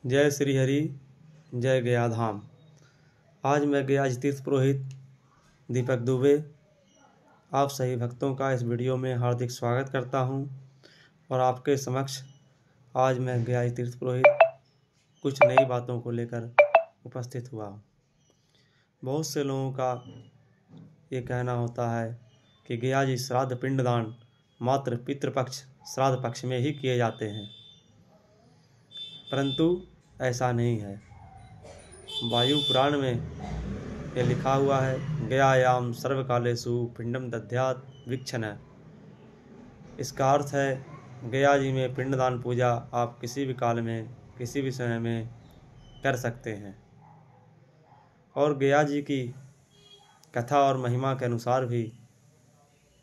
जय श्री हरि, जय गया धाम। आज मैं गया तीर्थ पुरोहित दीपक दुबे आप सभी भक्तों का इस वीडियो में हार्दिक स्वागत करता हूं और आपके समक्ष आज मैं गया तीर्थ पुरोहित कुछ नई बातों को लेकर उपस्थित हुआ हूं। बहुत से लोगों का ये कहना होता है कि गया जी श्राद्ध पिंडदान मात्र पितृपक्ष श्राद्ध पक्ष में ही किए जाते हैं, परंतु ऐसा नहीं है। वायु पुराण में ये लिखा हुआ है, गयायाम सर्वकालेषु पिंडम दद्यात् वीक्षण। इसका अर्थ है गया जी में पिंडदान पूजा आप किसी भी काल में किसी भी समय में कर सकते हैं। और गया जी की कथा और महिमा के अनुसार भी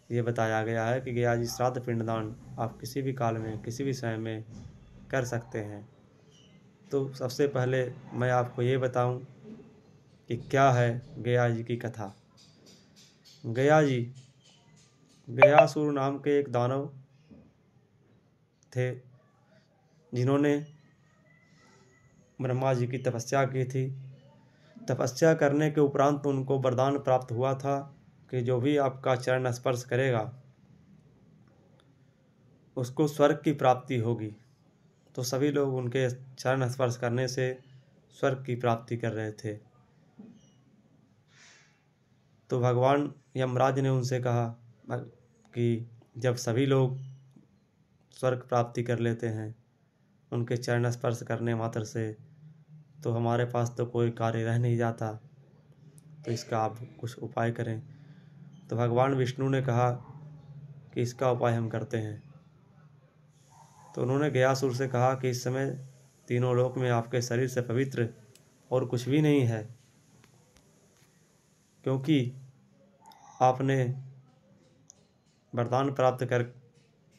ये बताया गया है कि गया जी श्राद्ध पिंडदान आप किसी भी काल में किसी भी समय में कर सकते हैं। तो सबसे पहले मैं आपको ये बताऊं कि क्या है गया जी की कथा। गया जी गयासुर नाम के एक दानव थे, जिन्होंने ब्रह्मा जी की तपस्या की थी। तपस्या करने के उपरांत उनको वरदान प्राप्त हुआ था कि जो भी आपका चरण स्पर्श करेगा उसको स्वर्ग की प्राप्ति होगी। तो सभी लोग उनके चरण स्पर्श करने से स्वर्ग की प्राप्ति कर रहे थे। तो भगवान यमराज ने उनसे कहा कि जब सभी लोग स्वर्ग प्राप्ति कर लेते हैं उनके चरण स्पर्श करने मात्र से, तो हमारे पास तो कोई कार्य रह नहीं जाता, तो इसका आप कुछ उपाय करें। तो भगवान विष्णु ने कहा कि इसका उपाय हम करते हैं। तो उन्होंने गयासुर से कहा कि इस समय तीनों लोक में आपके शरीर से पवित्र और कुछ भी नहीं है, क्योंकि आपने वरदान प्राप्त कर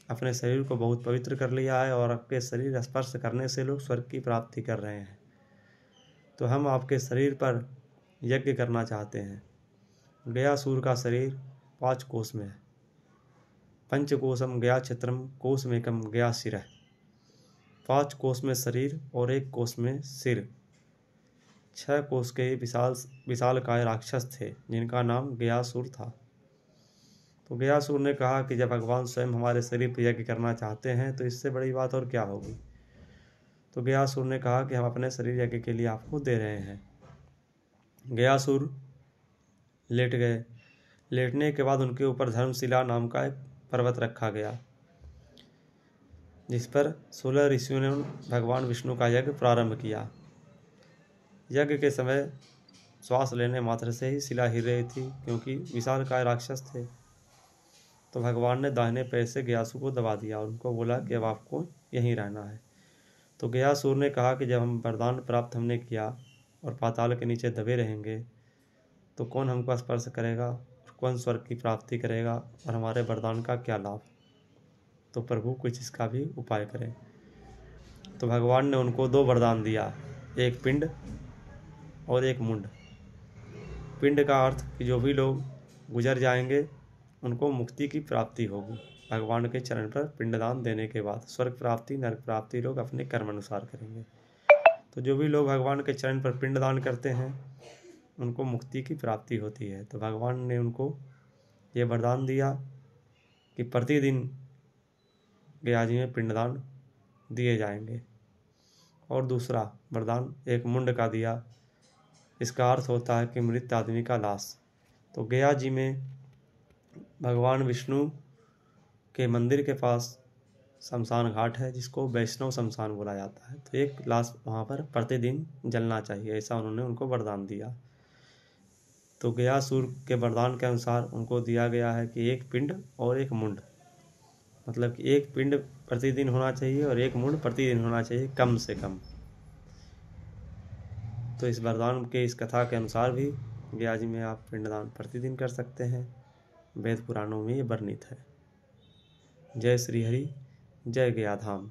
अपने शरीर को बहुत पवित्र कर लिया है और आपके शरीर स्पर्श करने से लोग स्वर्ग की प्राप्ति कर रहे हैं। तो हम आपके शरीर पर यज्ञ करना चाहते हैं। गयासुर का शरीर 5 कोष में है। पंचकोशम गया क्षेत्रम कोशमेकम गया शिरः। 5 कोष में शरीर और 1 कोष में सिर। 6 कोष के विशालकाय राक्षस थे जिनका नाम गयासुर था। तो गयासुर ने कहा कि जब भगवान स्वयं हमारे शरीर पर यज्ञ करना चाहते हैं तो इससे बड़ी बात और क्या होगी। तो गयासुर ने कहा कि हम अपने शरीर यज्ञ के लिए आपको दे रहे हैं। गयासुर लेट गए। लेटने के बाद उनके ऊपर धर्मशिला नाम का एक पर्वत रखा गया, जिस पर 16 ऋषियों ने भगवान विष्णु का यज्ञ प्रारंभ किया। यज्ञ के समय श्वास लेने मात्र से ही शिला हिल रही थी, क्योंकि विशालकाय राक्षस थे। तो भगवान ने दाहिने पैर से गयासुर को दबा दिया और उनको बोला कि अब आपको यहीं रहना है। तो गयासुर ने कहा कि जब हम वरदान प्राप्त हमने किया और पाताल के नीचे दबे रहेंगे तो कौन हमको स्पर्श करेगा, कौन स्वर्ग की प्राप्ति करेगा और हमारे वरदान का क्या लाभ। तो प्रभु कुछ इसका भी उपाय करें। तो भगवान ने उनको 2 वरदान दिया, एक पिंड और एक मुंड। पिंड का अर्थ कि जो भी लोग गुजर जाएंगे उनको मुक्ति की प्राप्ति होगी भगवान के चरण पर पिंडदान देने के बाद। स्वर्ग प्राप्ति नरक प्राप्ति लोग अपने कर्म अनुसार करेंगे। तो जो भी लोग भगवान के चरण पर पिंडदान करते हैं उनको मुक्ति की प्राप्ति होती है। तो भगवान ने उनको ये वरदान दिया कि प्रतिदिन गया जी में पिंडदान दिए जाएंगे। और दूसरा वरदान एक मुंड का दिया। इसका अर्थ होता है कि मृत आदमी का लाश। तो गया जी में भगवान विष्णु के मंदिर के पास शमशान घाट है, जिसको वैष्णव शमशान बोला जाता है। तो एक लाश वहाँ पर प्रतिदिन जलना चाहिए, ऐसा उन्होंने उनको वरदान दिया। तो गयासुर के वरदान के अनुसार उनको दिया गया है कि एक पिंड और एक मुंड, मतलब कि एक पिंड प्रतिदिन होना चाहिए और एक मुंड प्रतिदिन होना चाहिए कम से कम। तो इस वरदान के इस कथा के अनुसार भी गया जी में आप पिंडदान प्रतिदिन कर सकते हैं। वेद पुराणों में ये वर्णित है। जय श्री हरि, जय गया धाम।